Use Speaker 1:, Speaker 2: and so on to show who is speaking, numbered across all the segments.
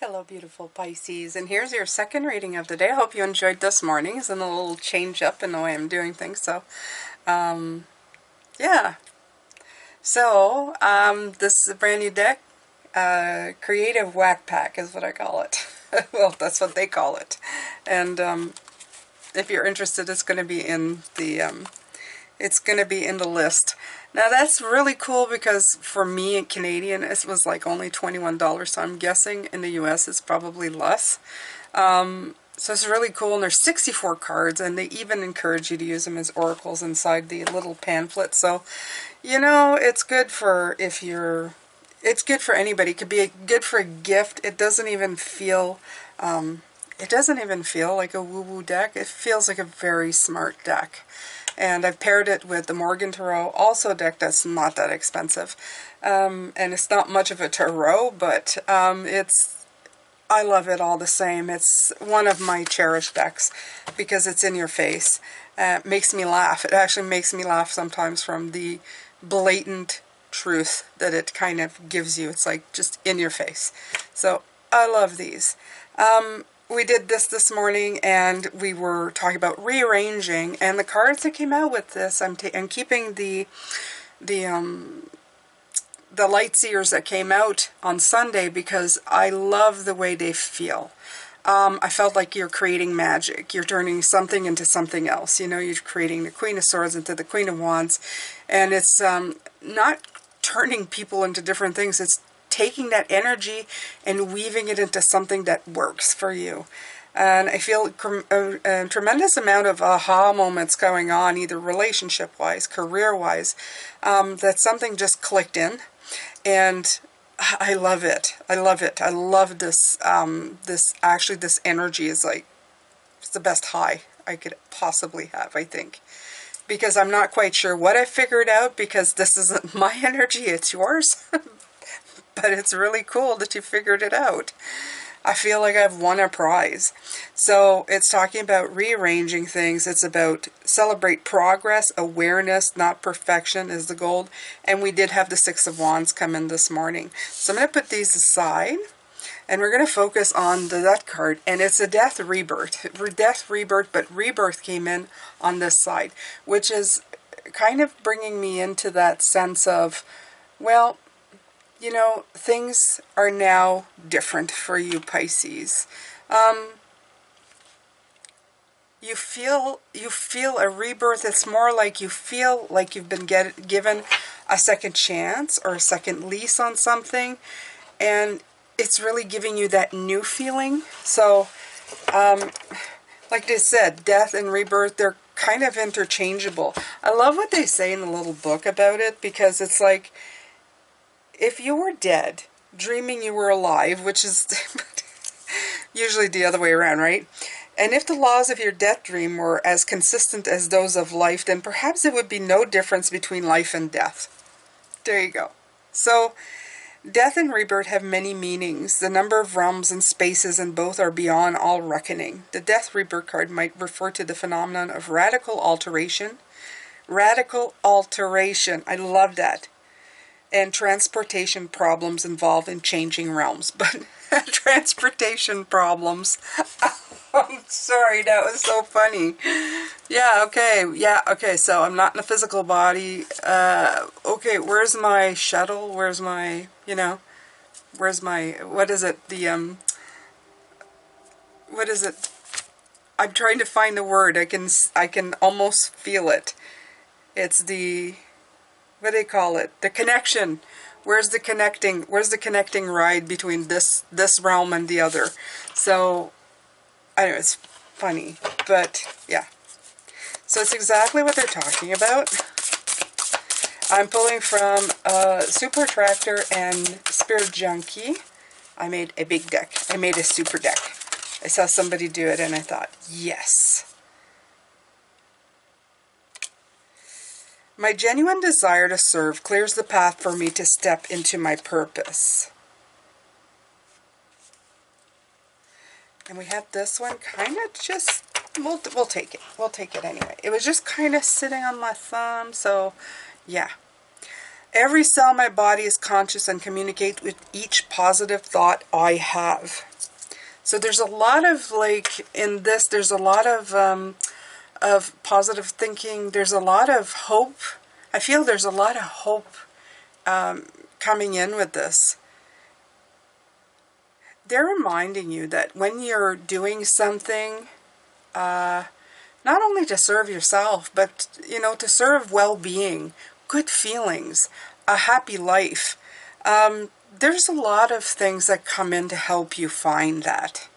Speaker 1: Hello, beautiful Pisces, and here's your second reading of the day. I hope you enjoyed this morning's and a little change up in the way I'm doing things. So, yeah. So, this is a brand new deck. Creative Whack Pack is what I call it. Well, that's what they call it. And if you're interested, it's going to be in the list. Now that's really cool because for me in Canadian it was like only $21, so I'm guessing in the US it's probably less. So it's really cool, and there's 64 cards, and they even encourage you to use them as oracles inside the little pamphlet. So, you know, it's good for it's good for anybody. It could be good for a gift. It doesn't even feel like a woo-woo deck. It feels like a very smart deck. And I've paired it with the Morgan Tarot, also a deck that's not that expensive. And it's not much of a tarot, but I love it all the same. It's one of my cherished decks because it's in your face. It makes me laugh. It actually makes me laugh sometimes from the blatant truth that it kind of gives you. It's like just in your face. So I love these. We did this morning, and we were talking about rearranging, and the cards that came out with this, I'm keeping the light seers that came out on Sunday because I love the way they feel. I felt like you're creating magic. You're turning something into something else. You know, you're creating the Queen of Swords into the Queen of Wands, and it's not turning people into different things. It's taking that energy and weaving it into something that works for you. And I feel a tremendous amount of aha moments going on, either relationship-wise, career-wise, that something just clicked in. And I love it. I love it. I love this. This energy is like, it's the best high I could possibly have, I think. Because I'm not quite sure what I figured out, because this isn't my energy, it's yours. But it's really cool that you figured it out. I feel like I've won a prize. So it's talking about rearranging things. It's about celebrate progress, awareness, not perfection is the goal. And we did have the Six of Wands come in this morning. So I'm going to put these aside, and we're going to focus on that card. And it's a death rebirth. Death rebirth, but rebirth came in on this side, which is kind of bringing me into that sense of, well, you know, things are now different for you, Pisces. You feel a rebirth. It's more like you feel like you've been given a second chance or a second lease on something, and it's really giving you that new feeling. So, like I said, death and rebirth, they're kind of interchangeable. I love what they say in the little book about it, because it's like, if you were dead, dreaming you were alive, which is usually the other way around, right? And if the laws of your death dream were as consistent as those of life, then perhaps there would be no difference between life and death. There you go. So, death and rebirth have many meanings. The number of realms and spaces in both are beyond all reckoning. The death rebirth card might refer to the phenomenon of radical alteration. Radical alteration. I love that. And transportation problems involved in changing realms. But transportation problems. I'm sorry, that was so funny. Yeah, okay, so I'm not in a physical body. Okay, where's my shuttle? Where's my, where's my, what is it? What is it? I'm trying to find the word. I can almost feel it. It's the, what do they call it? The connection. Where's the connecting ride between this realm and the other? So, I know, it's funny, but yeah. So it's exactly what they're talking about. I'm pulling from Super Attractor and Spirit Junkie. I made a big deck. I made a super deck. I saw somebody do it, and I thought, yes. My genuine desire to serve clears the path for me to step into my purpose. And we have this one kind of just, we'll take it. We'll take it anyway. It was just kind of sitting on my thumb, so yeah. Every cell in my body is conscious and communicates with each positive thought I have. So there's a lot of, like, in this, there's a lot of positive thinking. There's a lot of hope. I feel there's a lot of hope coming in with this. They're reminding you that when you're doing something, not only to serve yourself, but, you know, to serve well-being, good feelings, a happy life, there's a lot of things that come in to help you find that.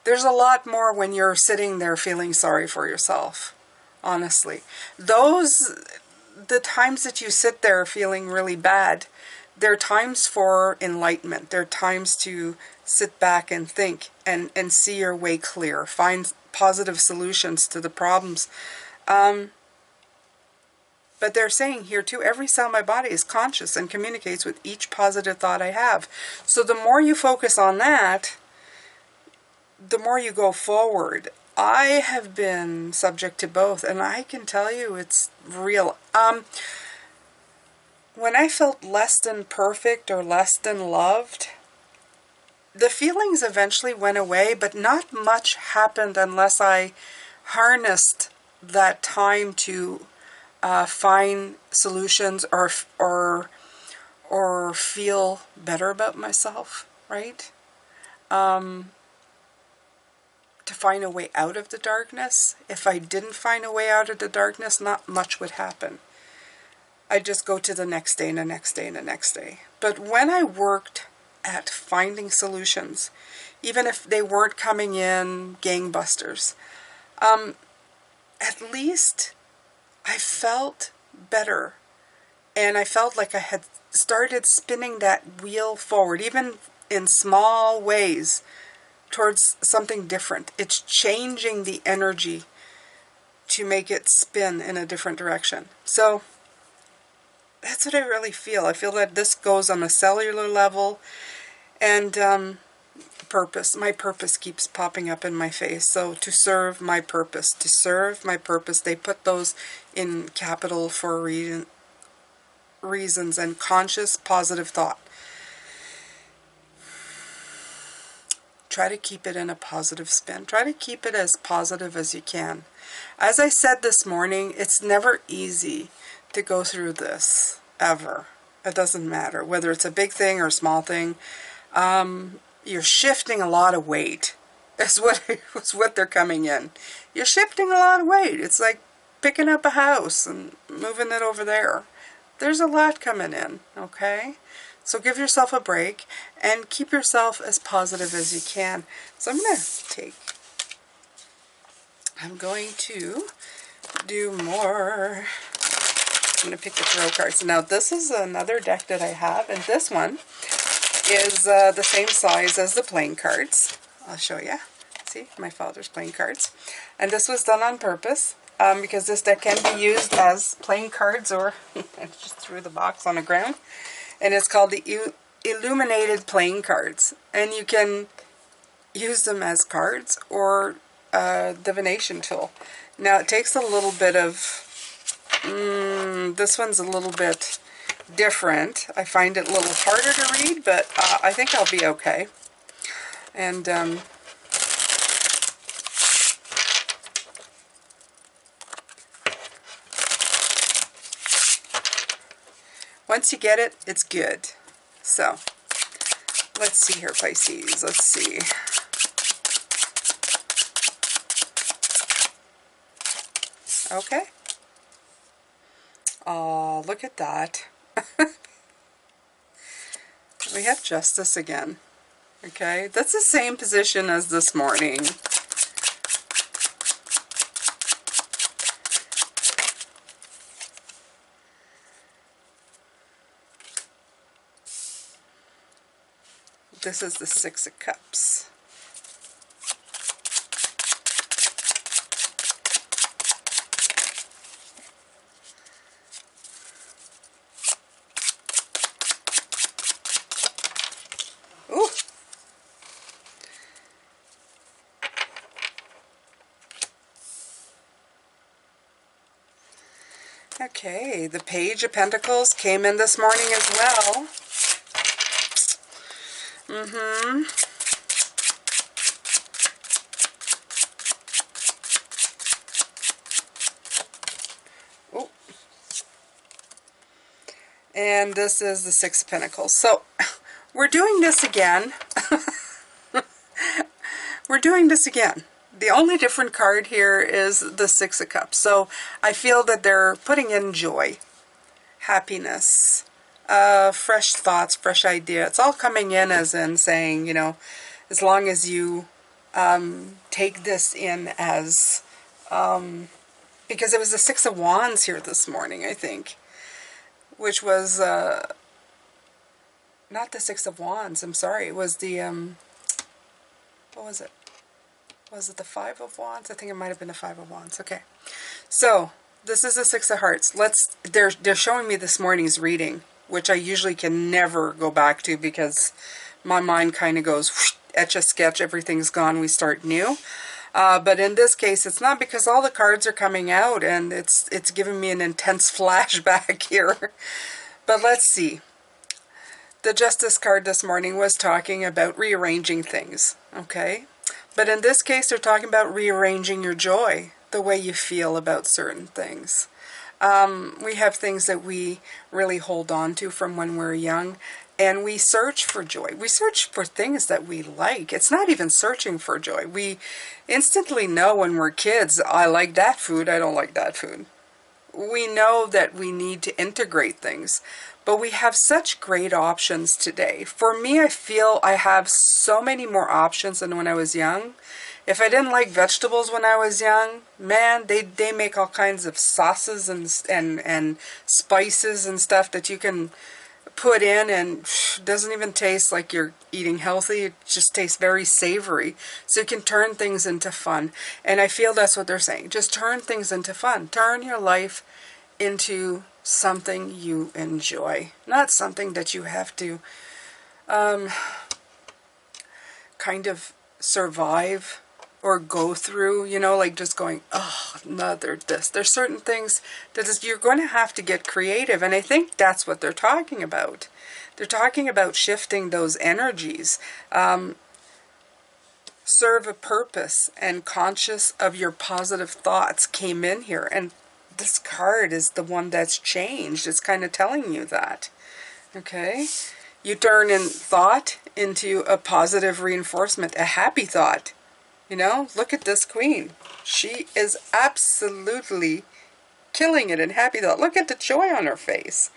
Speaker 1: There's a lot more when you're sitting there feeling sorry for yourself, honestly. The times that you sit there feeling really bad, they're times for enlightenment. They're times to sit back and think and see your way clear, find positive solutions to the problems. But they're saying here too, every cell in my body is conscious and communicates with each positive thought I have. So the more you focus on that, the more you go forward. I have been subject to both, and I can tell you it's real. When I felt less than perfect or less than loved, the feelings eventually went away, but not much happened unless I harnessed that time to find solutions or feel better about myself, right? To find a way out of the darkness. If I didn't find a way out of the darkness, not much would happen. I'd just go to the next day and the next day and the next day. But when I worked at finding solutions, even if they weren't coming in gangbusters, at least I felt better. And I felt like I had started spinning that wheel forward, even in small ways, towards something different. It's changing the energy to make it spin in a different direction. So that's what I really feel. I feel that this goes on a cellular level, and purpose. My purpose keeps popping up in my face. So to serve my purpose, to serve my purpose. They put those in capital for reasons, and conscious positive thought. Try to keep it in a positive spin. Try to keep it as positive as you can. As I said this morning, it's never easy to go through this, ever. It doesn't matter whether it's a big thing or a small thing. You're shifting a lot of weight. That's what they're coming in. You're shifting a lot of weight. It's like picking up a house and moving it over there. There's a lot coming in, okay? So give yourself a break and keep yourself as positive as you can. So I'm going to do more. I'm going to pick the tarot cards. Now this is another deck that I have, and this one is the same size as the playing cards. I'll show you. See, my father's playing cards. And this was done on purpose because this deck can be used as playing cards, or I just threw the box on the ground. And it's called the Illuminated Playing Cards. And you can use them as cards or a divination tool. Now it takes a little bit of, this one's a little bit different. I find it a little harder to read, but I think I'll be okay. And once you get it, it's good. So, let's see here, Pisces. Let's see. Okay. Oh, look at that. We have Justice again. Okay, that's the same position as this morning. This is the Six of Cups. Ooh. Okay, the Page of Pentacles came in this morning as well. Oh. And this is the Six of Pentacles. So, we're doing this again. We're doing this again. The only different card here is the Six of Cups. So, I feel that they're putting in joy, happiness, fresh thoughts, fresh idea. It's all coming in as in saying, you know, as long as you take this in as, because it was the Six of Wands here this morning, I think, which was, not the Six of Wands, I'm sorry, it was the, what was it? Was it the Five of Wands? I think it might have been the Five of Wands. Okay. So, this is the Six of Hearts. They're showing me this morning's reading, which I usually can never go back to because my mind kind of goes, whoosh, etch-a-sketch, everything's gone, we start new. But in this case, it's not, because all the cards are coming out and it's giving me an intense flashback here. But let's see. The Justice card this morning was talking about rearranging things, okay? But in this case, they're talking about rearranging your joy, the way you feel about certain things. We have things that we really hold on to from when we're young, and we search for joy. We search for things that we like. It's not even searching for joy. We instantly know when we're kids, I like that food, I don't like that food. We know that we need to integrate things, but we have such great options today. For me, I feel I have so many more options than when I was young. If I didn't like vegetables when I was young, man, they make all kinds of sauces and spices and stuff that you can put in, and it doesn't even taste like you're eating healthy. It just tastes very savory. So you can turn things into fun. And I feel that's what they're saying. Just turn things into fun. Turn your life into something you enjoy. Not something that you have to kind of survive or go through, you know, like just going, oh, another this. There's certain things that you're going to have to get creative, and I think that's what they're talking about. They're talking about shifting those energies, serve a purpose, and conscious of your positive thoughts came in here, and this card is the one that's changed. It's kind of telling you that, okay? You turn in thought into a positive reinforcement, a happy thought. You know, look at this queen. She is absolutely killing it in happy thought. Look at the joy on her face.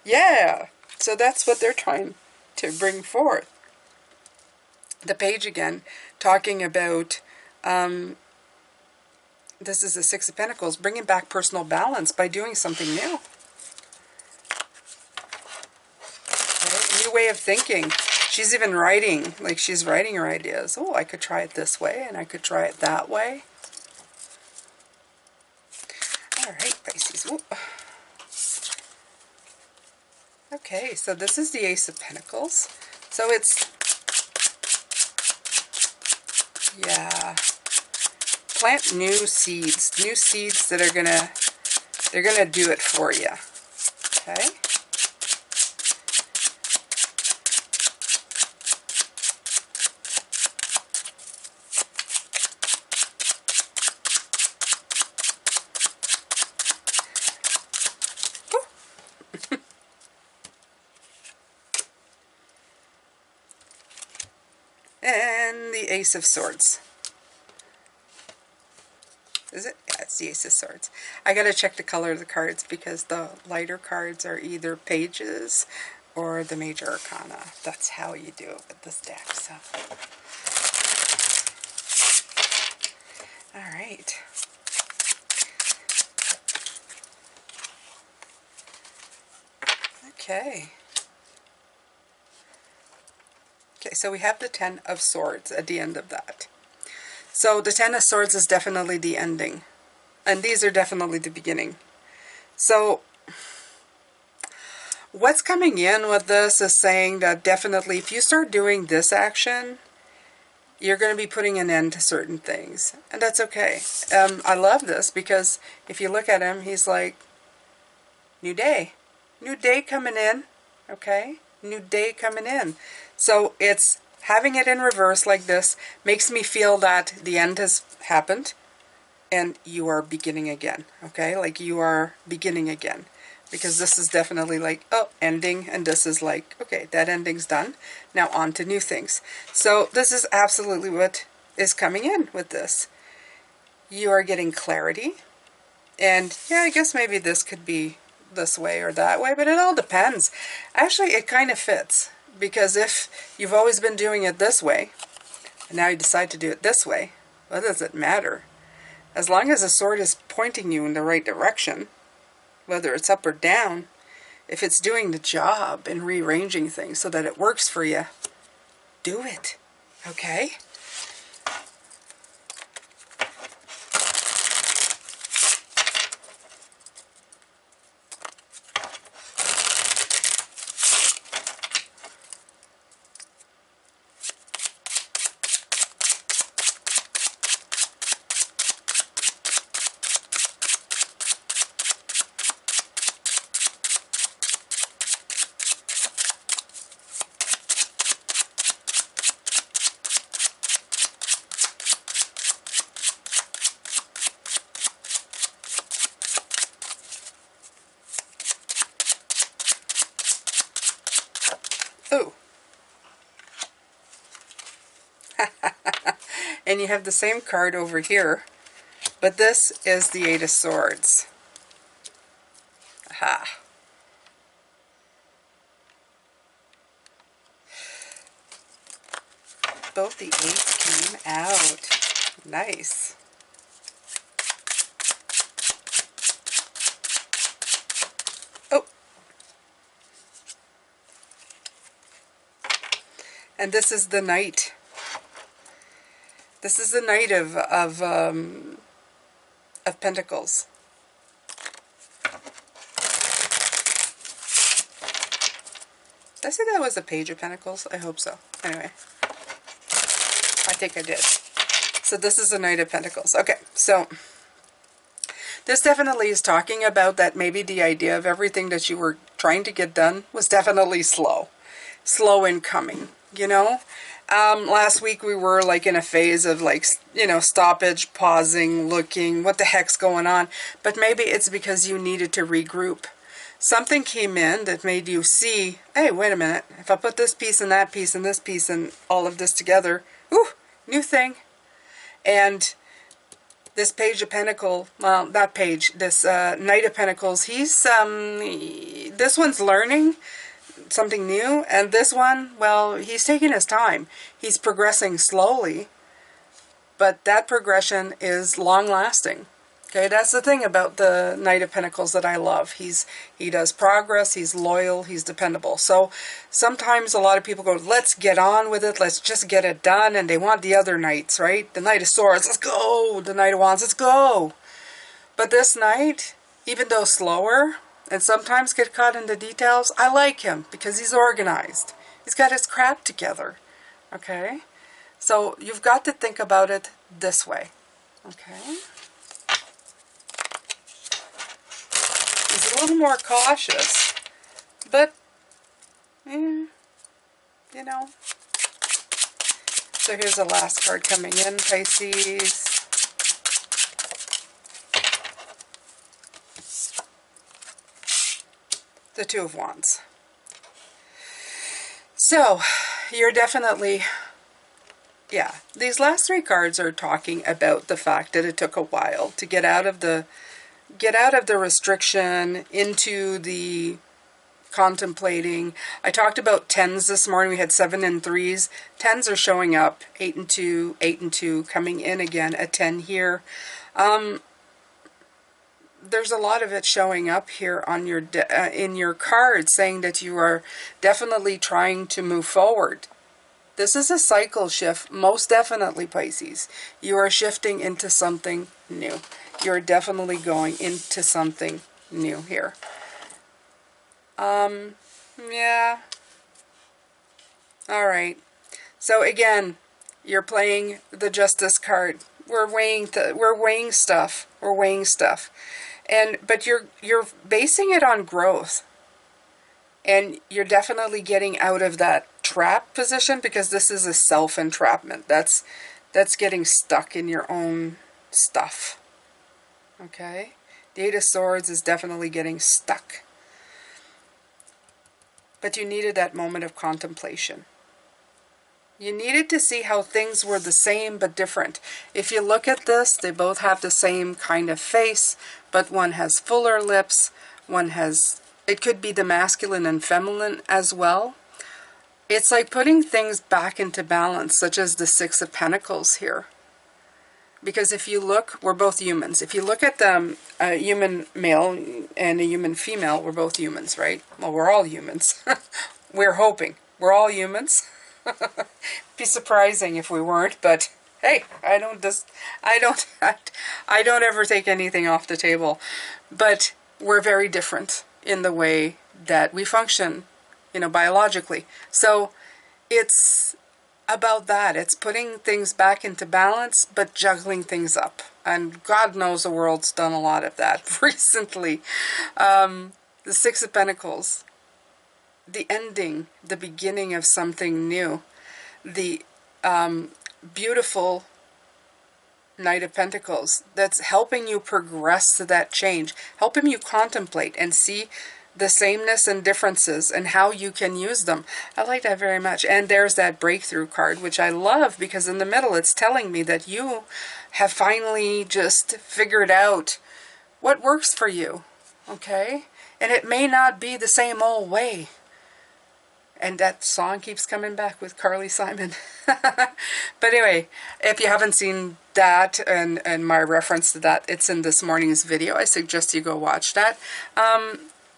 Speaker 1: Yeah. So that's what they're trying to bring forth. The Page again, talking about, this is the Six of Pentacles, bringing back personal balance by doing something new. Okay? A new way of thinking. She's even writing, like she's writing her ideas. Oh, I could try it this way, and I could try it that way. All right, Pisces. Whoop. Okay, so this is the Ace of Pentacles. So it's, yeah, plant new seeds that are they're gonna do it for you. Okay. And the Ace of Swords. Is it? Yeah, it's the Ace of Swords. I gotta check the color of the cards because the lighter cards are either pages or the major arcana. That's how you do it with this deck. So, all right. Okay. Okay, so we have the Ten of Swords at the end of that. So the Ten of Swords is definitely the ending. And these are definitely the beginning. So what's coming in with this is saying that definitely if you start doing this action, you're going to be putting an end to certain things. And that's okay. I love this because if you look at him, he's like, New day. New day coming in, okay? New day coming in. So it's having it in reverse like this makes me feel that the end has happened and you are beginning again, okay? Like you are beginning again. Because this is definitely like, oh, ending, and this is like, okay, that ending's done. Now on to new things. So this is absolutely what is coming in with this. You are getting clarity. And yeah, I guess maybe this could be this way or that way, but it all depends. Actually, it kind of fits. Because if you've always been doing it this way, and now you decide to do it this way, what does it matter? As long as the sword is pointing you in the right direction, whether it's up or down, if it's doing the job and rearranging things so that it works for you, do it, okay? Ooh. And you have the same card over here, but this is the Eight of Swords. Aha. Both the eights came out. Nice. Oh. And this is the Knight. This is the Knight of Pentacles. Did I say that was a Page of Pentacles? I hope so. Anyway. I think I did. So this is the Knight of Pentacles. Okay, so this definitely is talking about that maybe the idea of everything that you were trying to get done was definitely slow. Slow in coming, you know? Last week we were like in a phase of like, you know, stoppage, pausing, looking, what the heck's going on? But maybe it's because you needed to regroup. Something came in that made you see, hey, wait a minute, if I put this piece and that piece and this piece and all of this together, ooh, new thing. And this Page of Pentacles, well, not Page, this Knight of Pentacles, he's, this one's learning something new, and this one, well, he's taking his time. He's progressing slowly, but that progression is long-lasting. Okay, that's the thing about the Knight of Pentacles that I love. He does progress, he's loyal, he's dependable. So sometimes a lot of people go, let's get on with it, let's just get it done, and they want the other Knights, right? The Knight of Swords, let's go! The Knight of Wands, let's go! But this Knight, even though slower, and sometimes get caught in the details, I like him because he's organized. He's got his crap together, okay? So you've got to think about it this way, okay? He's a little more cautious, but, you know. So here's the last card coming in, Pisces. The Two of Wands. So, you're definitely, yeah, these last three cards are talking about the fact that it took a while to get out of the restriction into the contemplating. I talked about tens this morning. We had 7 and 3s. Tens are showing up. 8 and 2, 8 and 2, coming in again. A 10 here. There's a lot of it showing up here on your in your card, saying that you are definitely trying to move forward. This is a cycle shift, most definitely, Pisces. You are shifting into something new. You're definitely going into something new here. Yeah. All right. So again, you're playing the Justice card. We're weighing stuff. We're weighing stuff. But you're basing it on growth. And you're definitely getting out of that trap position, because this is a self-entrapment. That's getting stuck in your own stuff. Okay? The Eight of Swords is definitely getting stuck. But you needed that moment of contemplation. You needed to see how things were the same but different. If you look at this, they both have the same kind of face, but one has fuller lips, one has... It could be the masculine and feminine as well. It's like putting things back into balance, such as the Six of Pentacles here. Because if you look, we're both humans. If you look at a human male and a human female, we're both humans, right? Well, we're all humans. We're hoping. We're all humans. Be surprising if we weren't, but hey, I don't ever take anything off the table. But we're very different in the way that we function, you know, biologically. So it's about that. It's putting things back into balance, but juggling things up. And God knows the world's done a lot of that recently. The Six of Pentacles, the ending, the beginning of something new, the beautiful Knight of Pentacles that's helping you progress to that change, helping you contemplate and see the sameness and differences and how you can use them. I like that very much. And there's that breakthrough card, which I love, because in the middle it's telling me that you have finally just figured out what works for you. Okay? And it may not be the same old way. And that song keeps coming back with Carly Simon. But anyway, if you haven't seen that and my reference to that, it's in this morning's video. I suggest you go watch that.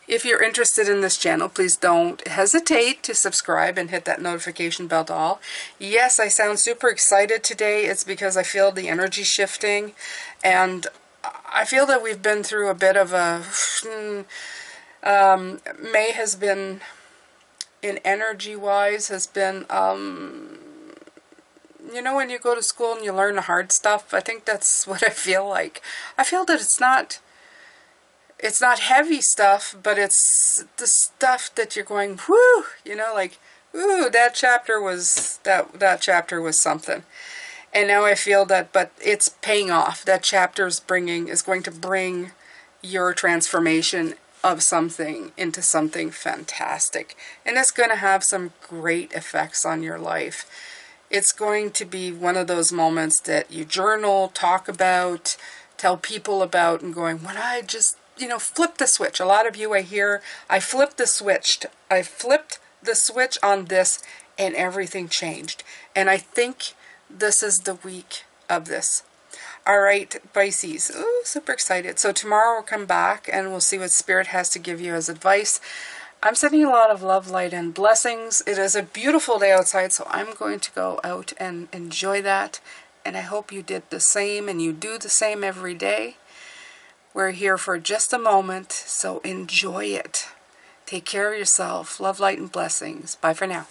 Speaker 1: If you're interested in this channel, please don't hesitate to subscribe and hit that notification bell to all. Yes, I sound super excited today. It's because I feel the energy shifting. And I feel that we've been through a bit of a... May has been... in energy-wise, has been, you know, when you go to school and you learn the hard stuff, I think that's what I feel like. I feel that it's not heavy stuff, but it's the stuff that you're going, whoo, you know, like, ooh, that chapter was, that chapter was something. And now I feel that, but it's paying off. That chapter is going to bring your transformation of something into something fantastic. And it's going to have some great effects on your life. It's going to be one of those moments that you journal, talk about, tell people about, and going, when I just, you know, flip the switch. A lot of you, I hear, I flipped the switch on this and everything changed. And I think this is the week of this. All right, Pisces. Ooh, super excited. So tomorrow we'll come back and we'll see what Spirit has to give you as advice. I'm sending a lot of love, light, and blessings. It is a beautiful day outside, so I'm going to go out and enjoy that. And I hope you did the same and you do the same every day. We're here for just a moment, so enjoy it. Take care of yourself. Love, light, and blessings. Bye for now.